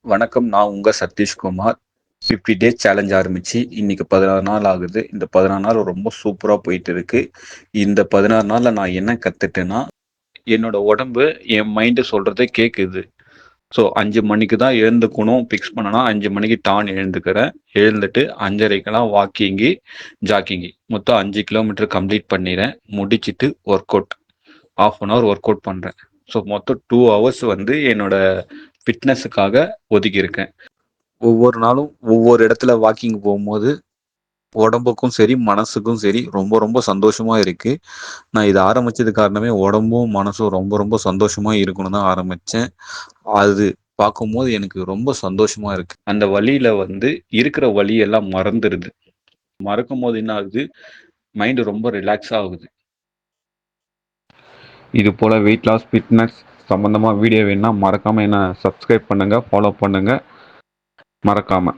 வணக்கம். நான் உங்க சதீஷ்குமார். 50 டேஸ் சேலஞ்ச் ஆரம்பிச்சு, இன்னைக்கு 16 நாள் ஆகுது. இந்த 16 நாள் ரொம்ப சூப்பரா போயிட்டு இருக்கு. இந்த 16 நாள்ல நான் என்ன கத்துட்டேன்னா, என்னோட உடம்பு என் மைண்ட் சொல்றத கேக்குது. ஸோ 5 மணிக்கு தான் எழுந்துக்கணும் ஃபிக்ஸ் பண்ணனா, 5 மணிக்கு டான் எழுந்துக்கிறேன். எழுந்துட்டு 5:30க்கெல்லாம் வாக்கிங்கு, ஜாக்கிங்கு மொத்தம் 5 கிலோமீட்டர் கம்ப்ளீட் பண்ணிறேன். முடிச்சுட்டு work out. 1/2 an hour work out பண்றேன். ஸோ மொத்தம் 2 ஹவர்ஸ் வந்து என்னோட ஃபிட்னஸுக்காக ஒதுக்கியிருக்கேன். ஒவ்வொரு நாளும் ஒவ்வொரு இடத்துல வாக்கிங் போகும்போது உடம்புக்கும் சரி மனசுக்கும் சரி ரொம்ப ரொம்ப சந்தோஷமா இருக்கு. நான் இதை ஆரம்பிச்சது காரணமே உடம்பும் மனசும் ரொம்ப ரொம்ப சந்தோஷமா இருக்கணும் தான் ஆரம்பிச்சேன். அது பார்க்கும்போது எனக்கு ரொம்ப சந்தோஷமா இருக்கு. அந்த வழியில வந்து இருக்கிற வலி எல்லாம் மறந்துடுது. மறக்கும் போது என்ன ஆகுது, மைண்ட் ரொம்ப ரிலாக்ஸ் ஆகுது. இது போல வெயிட் லாஸ் ஃபிட்னஸ் சம்பந்தமா வீடியோ வேணும்னா மறக்காம என்ன சப்ஸ்கிரைப் பண்ணுங்க, ஃபாலோ பண்ணுங்க மறக்காம.